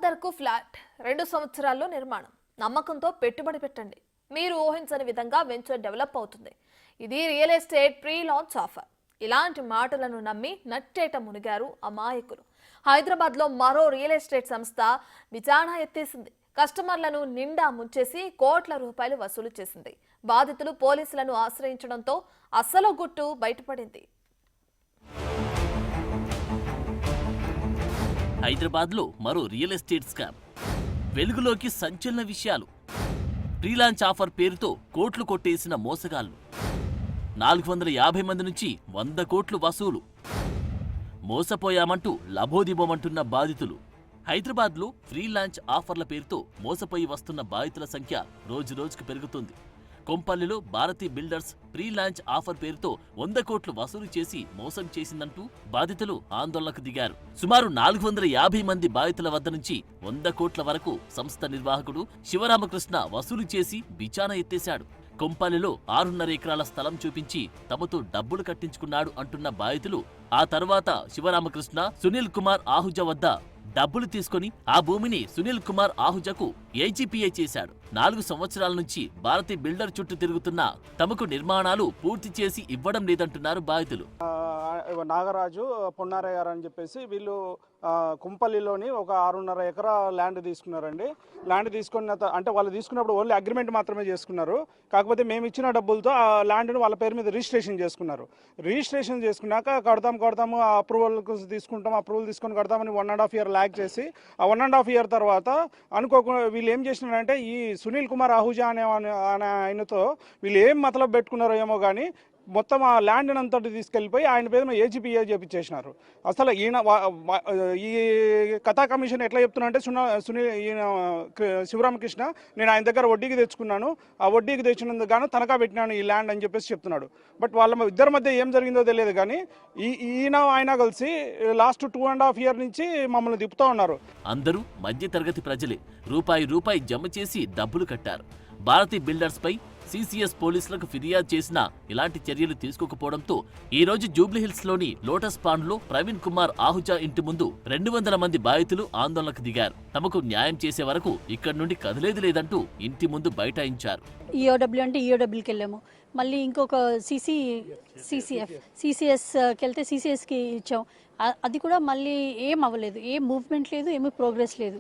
ధరకు ఫ్లాట్ 2 సంవత్సరాల్లో నిర్మాణం నమ్మకంతో పెట్టుబడి పెట్టండి. మీరు ఊహించని విధంగా వెంచర్ డెవలప్ అవుతుంది. ఇది real estate pre launch offer. ఇలాంటి మాటలను నమ్మి నట్టేట మునిగారు అమాయకులు. హైదరాబాద్లో మరో రియల్ ఎస్టేట్ సంస్థ విచారణ ఎత్తేసింది. కస్టమర్లను నిండా ముంచేసి కోట్ల రూపాయలు వసూలు చేసింది. బాధితులు పోలీసులను ఆశ్రయించడంతో అసలు గుట్టు బయటపడింది. హైదరాబాద్లో మరో రియల్ ఎస్టేట్ స్కామ్. వెలుగులోకి సంచలన విషయాలు. ప్రీలాంచ్ ఆఫర్ పేరుతో కోట్లు కొట్టేసిన మోసగాళ్లు. 450 మంది నుంచి 100 కోట్లు వసూలు. మోసపోయామంటూ లబోదిబోమంటున్న బాధితులు. హైదరాబాద్లో ఫ్రీలాంచ్ ఆఫర్ల పేరుతో మోసపోయి వస్తున్న బాధితుల సంఖ్య రోజురోజుకు పెరుగుతుంది. కొంపల్లిలో భారతీ బిల్డర్స్ ప్రీలాంచ్ ఆఫర్ పేరుతో 100 కోట్లు వసూలు చేసి మోసం చేసిందంటూ బాధితులు ఆందోళనకు దిగారు. సుమారు 450 మంది బాధితుల వద్ద నుంచి 100 కోట్ల వరకు సంస్థ నిర్వాహకుడు శివరామకృష్ణ వసూలు చేసి బిచాన ఎత్తేశాడు. కొంపల్లిలో 6.5 ఎకరాల స్థలం చూపించి తమతో డబ్బులు కట్టించుకున్నాడు అంటున్న బాధితులు ఆ తర్వాత శివరామకృష్ణ సునీల్ కుమార్ ఆహుజా వద్ద డబ్బులు తీసుకుని ఆ భూమిని సునీల్ కుమార్ ఆహుజాకు ఏజీపీఏ చేశాడు. 4 సంవత్సరాల నుంచి భారతీ బిల్డర్ చుట్టూ తిరుగుతున్న తమకు నిర్మాణాలు పూర్తి చేసి ఇవ్వడం లేదంటున్నారు బాధితులు. నాగరాజు పొన్నారయ్య గారు అని చెప్పేసి వీళ్ళు కుంపల్లిలోని ఒక 6.5 ఎకరా ల్యాండ్ తీసుకున్నారండి. ల్యాండ్ తీసుకున్న అంటే వాళ్ళు తీసుకున్నప్పుడు ఓన్లీ అగ్రిమెంట్ మాత్రమే చేసుకున్నారు. కాకపోతే మేము ఇచ్చిన డబ్బులతో ఆ ల్యాండ్ను వాళ్ళ పేరు మీద రిజిస్ట్రేషన్ చేసుకున్నారు. రిజిస్ట్రేషన్ చేసుకున్నాక కడతాము అప్రూవల్ తీసుకొని కడతామని 1.5 ఇయర్ ల్యాగ్ చేసి ఆ 1.5 ఇయర్ తర్వాత అనుకోకుండా వీళ్ళు ఏం చేసినారంటే ఈ సునీల్ కుమార్ ఆహుజా అనే ఆయనతో వీళ్ళు ఏం మతలబ్ పెట్టుకున్నారో ఏమో కానీ మొత్తం ఆ ల్యాండ్ అంతటి తీసుకెళ్ళిపోయి ఆయన పేరు మీద ఏజీపీఏ చేపించేసినారు. అసలు ఈయన ఈ కథా కమిషన్ ఎట్లా చెప్తున్నా అంటే ఈయన శివరామకృష్ణ నేను ఆయన దగ్గర వడ్డీకి తెచ్చుకున్నాను, ఆ వడ్డీకి తెచ్చినందుకు గాను తనఖా పెట్టినాను ఈ ల్యాండ్ అని చెప్పేసి చెప్తున్నాడు. బట్ వాళ్ళ ఇద్దరి మధ్య ఏం జరిగిందో తెలియదు కానీ ఆయన కలిసి లాస్ట్ 2.5 ఇయర్ నుంచి మమ్మల్ని తిప్పుతూ ఉన్నారు. అందరూ మధ్యతరగతి ప్రజలే. రూపాయి జమ చేసి డబ్బులు కట్టారు. భారతీ బిల్డర్స్ పై సిసిఎస్ పోలీసులకు ఫిర్యాదు చేసినా ఇలాంటి చర్యలు తీసుకోకపోవడంతో ఈ రోజు జూబ్లీహిల్స్ లోని లోటస్ పాండ్ లో ప్రవీణ్ కుమార్ ఆహుజా ఇంటి ముందు 200 మంది బాధితులు ఆందోళనకు దిగారు. తమకు న్యాయం చేసే వరకు ఇక్కడి నుండి కదిలేది లేదంటూ ఇంటి ముందు బైఠాయించారు. ఈఓడబ్ల్యూ అంటే ఈఓడబ్ల్యూకి వెళ్ళాము. మళ్ళీ ఇంకొక సిసిఎస్కి వెళ్తే సిసిఎస్కి ఇచ్చాం. అది కూడా మళ్ళీ ఏం అవ్వలేదు. ఏ మూవ్మెంట్ లేదు, ఏమీ ప్రోగ్రెస్ లేదు.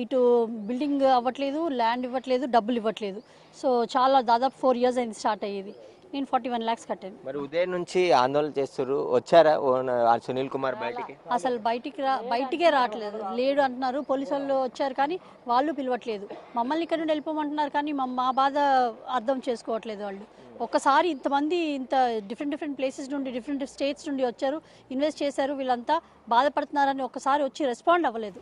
ఇటు బిల్డింగ్ అవ్వట్లేదు, ల్యాండ్ ఇవ్వట్లేదు, డబ్బులు ఇవ్వట్లేదు. సో చాలా దాదాపు 4 ఇయర్స్ అయింది స్టార్ట్ అయ్యేది. నేను 41 lakhs కట్టాను. మరి ఉదయం నుంచి ఆందోళన చేస్తారు. వచ్చారా సునీల్ కుమార్ బయటికి? అసలు బయటికే రావట్లేదు. లేడు అంటున్నారు. పోలీసు వాళ్ళు వచ్చారు కానీ వాళ్ళు పిలవట్లేదు. మమ్మల్ని ఇక్కడ నుండి వెళ్ళిపోమంటున్నారు కానీ మా బాధ అర్థం చేసుకోవట్లేదు వాళ్ళు. ఒక్కసారి ఇంతమంది ఇంత డిఫరెంట్ ప్లేసెస్ నుండి డిఫరెంట్ స్టేట్స్ నుండి వచ్చారు, ఇన్వెస్ట్ చేశారు, వీళ్ళంతా బాధపడుతున్నారని ఒక్కసారి వచ్చి రెస్పాండ్ అవ్వలేదు.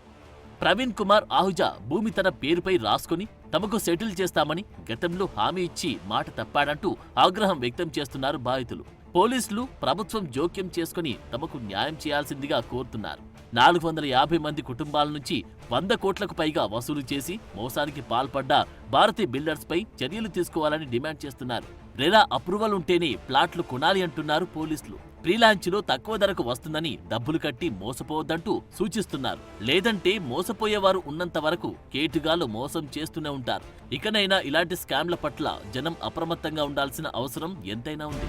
ప్రవీణ్ కుమార్ ఆహుజా భూమి తన పేరుపై రాసుకుని తమకు సెటిల్ చేస్తామని గతంలో హామీ ఇచ్చి మాట తప్పాడంటూ ఆగ్రహం వ్యక్తం చేస్తున్నారు బాధితులు. పోలీసులు ప్రభుత్వం జోక్యం చేసుకుని తమకు న్యాయం చేయాల్సిందిగా కోరుతున్నారు. 450 మంది కుటుంబాల నుంచి 100 కోట్లకు పైగా వసూలు చేసి మోసానికి పాల్పడ్డ భారతీ బిల్డర్స్ పై చర్యలు తీసుకోవాలని డిమాండ్ చేస్తున్నారు. రెరా అప్రూవల్ ఉంటేనే ప్లాట్లు కొనాలి అంటున్నారు పోలీసులు. ప్రీలాంచ్లో తక్కువ ధరకు వస్తుందని డబ్బులు కట్టి మోసపోవద్దంటూ సూచిస్తున్నారు. లేదంటే మోసపోయేవారు ఉన్నంత వరకు కేటుగాలు మోసం చేస్తూనే ఉంటారు. ఇకనైనా ఇలాంటి స్కామ్ల పట్ల జనం అప్రమత్తంగా ఉండాల్సిన అవసరం ఎంతైనా ఉంది.